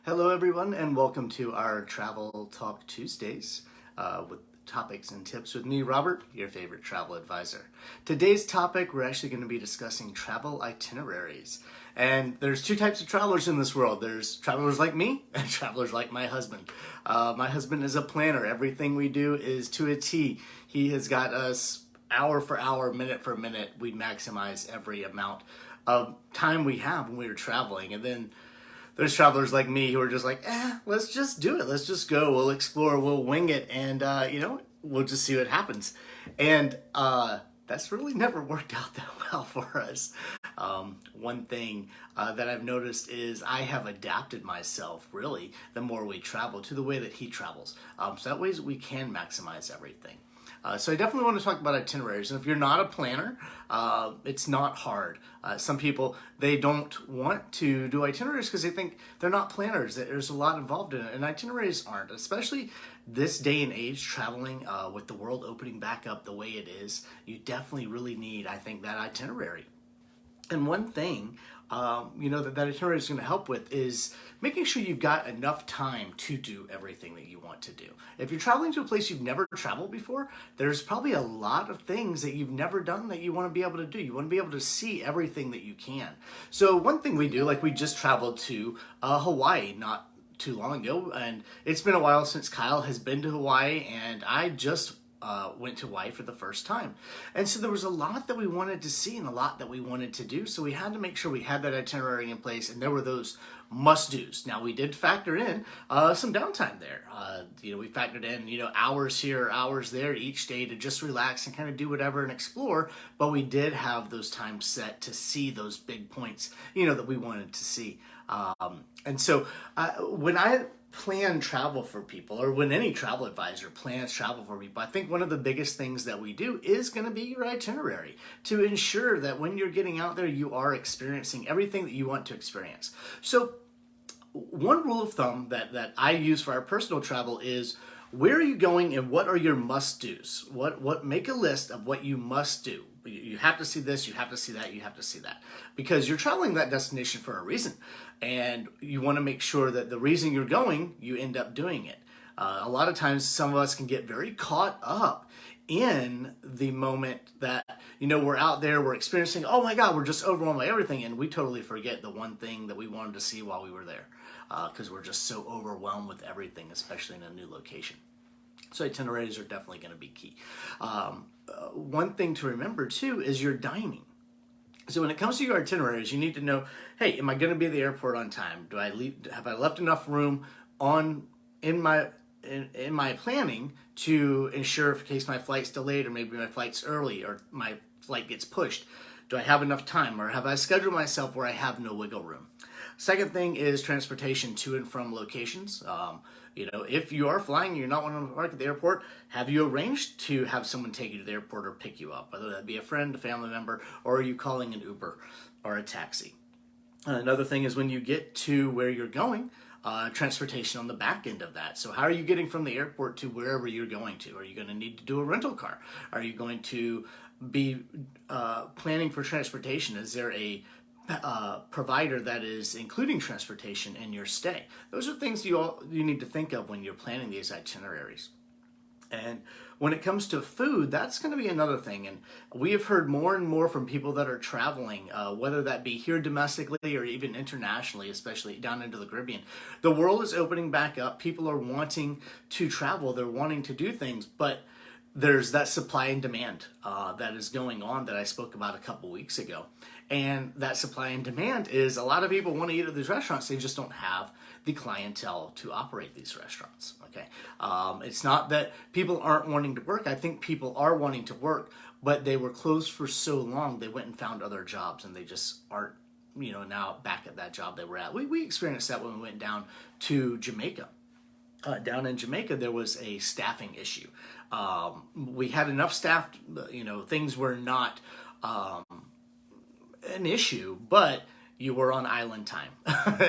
Hello, everyone, and welcome to our Travel Talk Tuesdays with topics and tips with me, Robert, your favorite travel advisor. Today's topic, we're actually going to be discussing travel itineraries. And there's two types of travelers in this world. There's travelers like me and travelers like my husband. My husband is a planner. Everything we do is to a T. He has got us hour for hour, minute for minute. We maximize every amount of time we have when we're traveling. And then there's travelers like me who are just like, let's just do it. Let's just go. We'll explore. We'll wing it. And, we'll just see what happens. And that's really never worked out that well for us. One thing that I've noticed is I have adapted myself, really, the more we travel, to the way that he travels. So that way we can maximize everything. So I definitely want to talk about itineraries. And if you're not a planner, it's not hard. Some people, they don't want to do itineraries because they think they're not planners. There's a lot involved in it. And itineraries aren't, especially this day and age, traveling with the world opening back up the way it is. You definitely really need, I think, that itinerary. And one thing, that itinerary is going to help with is making sure you've got enough time to do everything that you want to do. If you're traveling to a place you've never traveled before, there's probably a lot of things that you've never done that you want to be able to do. You want to be able to see everything that you can. So one thing we do, like we just traveled to Hawaii not too long ago, and it's been a while since Kyle has been to Hawaii, and I just went to Hawaii for the first time. And so there was a lot that we wanted to see and a lot that we wanted to do. So we had to make sure we had that itinerary in place, and there were those must-dos. Now, we did factor in some downtime there. We factored in, hours here, hours there each day to just relax and kind of do whatever and explore. But we did have those times set to see those big points, that we wanted to see. And so when I plan travel for people, or when any travel advisor plans travel for people, I think one of the biggest things that we do is going to be your itinerary to ensure that when you're getting out there, you are experiencing everything that you want to experience. So one rule of thumb that I use for our personal travel is, where are you going and what are your must-dos? Make a list of what you must do. You have to see this, you have to see that, you have to see that. Because you're traveling that destination for a reason. And you want to make sure that the reason you're going, you end up doing it. A lot of times, some of us can get very caught up in the moment that, we're out there, we're experiencing, oh my God, we're just overwhelmed by everything. And we totally forget the one thing that we wanted to see while we were there. Because we're just so overwhelmed with everything, especially in a new location. So itineraries are definitely going to be key. One thing to remember too is your dining. So when it comes to your itineraries, you need to know, hey, am I going to be at the airport on time? Have I left enough room in my planning to ensure, in case my flight's delayed, or maybe my flight's early, or my flight gets pushed? Do I have enough time, or have I scheduled myself where I have no wiggle room? Second thing is transportation to and from locations. If you are flying and you're not wanting to park at the airport, have you arranged to have someone take you to the airport or pick you up? Whether that be a friend, a family member, or are you calling an Uber or a taxi? Another thing is when you get to where you're going, transportation on the back end of that. So how are you getting from the airport to wherever you're going to? Are you going to need to do a rental car? Are you going to be planning for transportation? Is there a provider that is including transportation in your stay? Those are things you need to think of when you're planning these itineraries. And when it comes to food, that's going to be another thing. And we have heard more and more from people that are traveling, whether that be here domestically or even internationally, especially down into the Caribbean. The world is opening back up. People are wanting to travel. They're wanting to do things, but there's that supply and demand that is going on that I spoke about a couple weeks ago. And that supply and demand is, a lot of people want to eat at these restaurants. They just don't have the clientele to operate these restaurants. Okay, it's not that people aren't wanting to work. I think people are wanting to work, but they were closed for so long, they went and found other jobs, and they just aren't, now back at that job they were at. We experienced that when we went down to Jamaica. Down in Jamaica, there was a staffing issue. We had enough staff, things were not an issue, but you were on island time.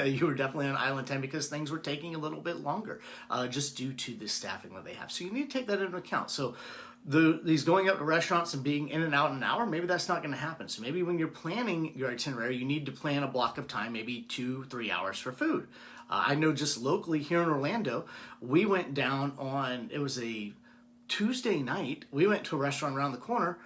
You were definitely on island time because things were taking a little bit longer just due to the staffing that they have. So you need to take that into account. So these going out to restaurants and being in and out in an hour, maybe that's not going to happen. So maybe when you're planning your itinerary, you need to plan a block of time, maybe 2-3 hours for food. I know just locally here in Orlando, we went down on, it was a Tuesday night. We went to a restaurant around the corner.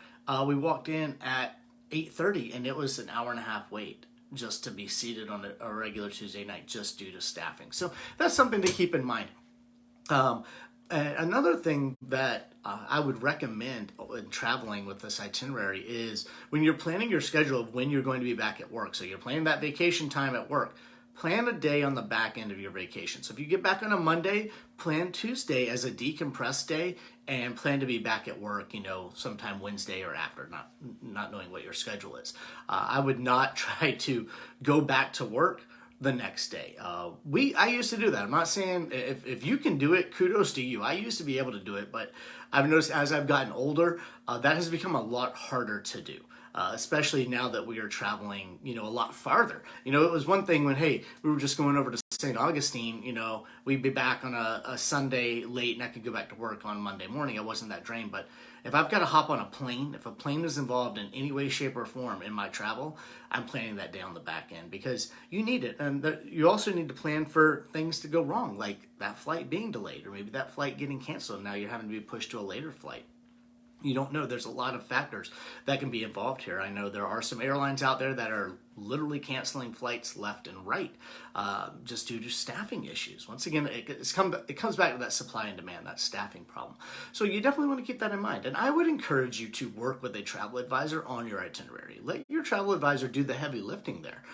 We walked in at 8:30 and it was an hour and a half wait just to be seated on a regular Tuesday night just due to staffing. So that's something to keep in mind. And another thing that I would recommend when traveling with this itinerary is when you're planning your schedule of when you're going to be back at work. So you're planning that vacation time at work. Plan a day on the back end of your vacation. So if you get back on a Monday, plan Tuesday as a decompressed day and plan to be back at work, sometime Wednesday or after, not knowing what your schedule is. I would not try to go back to work the next day. I used to do that. I'm not saying if you can do it, kudos to you. I used to be able to do it, but I've noticed as I've gotten older, that has become a lot harder to do. Especially now that we are traveling, a lot farther. It was one thing when, hey, we were just going over to St. Augustine, we'd be back on a Sunday late and I could go back to work on Monday morning. I wasn't that drained. But if I've got to hop on a plane, if a plane is involved in any way, shape, or form in my travel, I'm planning that day on the back end because you need it. And you also need to plan for things to go wrong, like that flight being delayed or maybe that flight getting canceled. Now you're having to be pushed to a later flight. You don't know. There's a lot of factors that can be involved here. I know there are some airlines out there that are literally canceling flights left and right just due to staffing issues. Once again, it comes back to that supply and demand, that staffing problem. So you definitely want to keep that in mind. And I would encourage you to work with a travel advisor on your itinerary. Let your travel advisor do the heavy lifting there.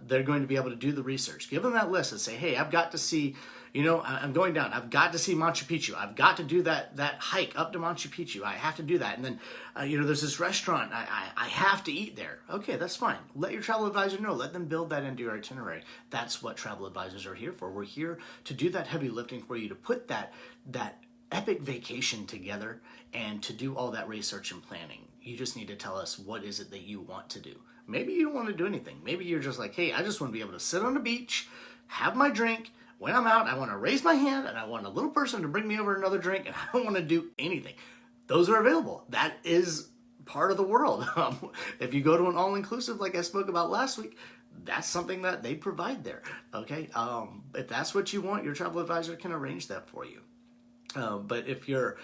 They're going to be able to do the research. Give them that list and say, hey, I've got to see... I'm going down. I've got to see Machu Picchu. I've got to do that hike up to Machu Picchu. I have to do that. And then, there's this restaurant. I have to eat there. Okay, that's fine. Let your travel advisor know. Let them build that into your itinerary. That's what travel advisors are here for. We're here to do that heavy lifting for you, to put that epic vacation together and to do all that research and planning. You just need to tell us what is it that you want to do. Maybe you don't want to do anything. Maybe you're just like, hey, I just want to be able to sit on the beach, have my drink. When I'm out, I want to raise my hand and I want a little person to bring me over another drink and I don't want to do anything. Those are available. That is part of the world. If you go to an all-inclusive like I spoke about last week, that's something that they provide there. Okay, if that's what you want, your travel advisor can arrange that for you. But if you're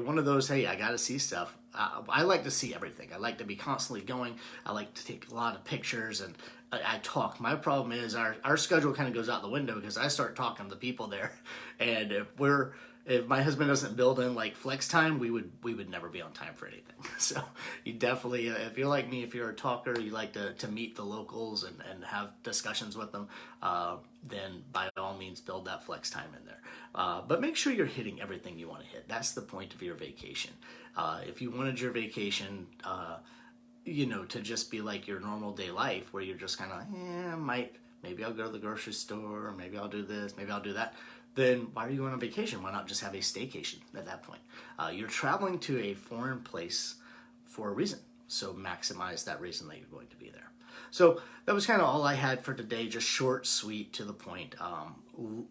one of those, hey, I got to see stuff. I like to see everything. I like to be constantly going. I like to take a lot of pictures and I talk. My problem is our schedule kind of goes out the window because I start talking to the people there, and if my husband doesn't build in like flex time, we would never be on time for anything. So you definitely, if you're like me, if you're a talker, you like to meet the locals and have discussions with them, then by all means build that flex time in there. But make sure you're hitting everything you want to hit. That's the point of your vacation. If you wanted your vacation, to just be like your normal day life where you're just kind of, maybe I'll go to the grocery store, maybe I'll do this, maybe I'll do that. Then why are you going on vacation? Why not just have a staycation at that point? You're traveling to a foreign place for a reason. So maximize that reason that you're going to be there. So that was kind of all I had for today. Just short, sweet, to the point.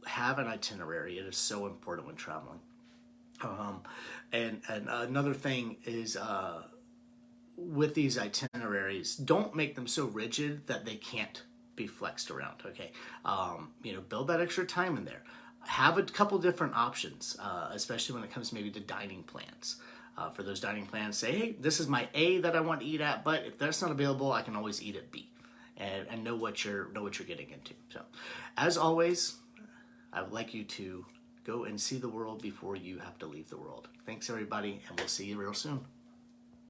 Have an itinerary. It is so important when traveling. And another thing is with these itineraries, don't make them so rigid that they can't be flexed around. Okay, build that extra time in there. Have a couple different options, especially when it comes maybe to dining plans. For those dining plans, say, hey, this is my A that I want to eat at, but if that's not available, I can always eat at B, and know what you're getting into. So, as always, I would like you to go and see the world before you have to leave the world. Thanks, everybody, and we'll see you real soon.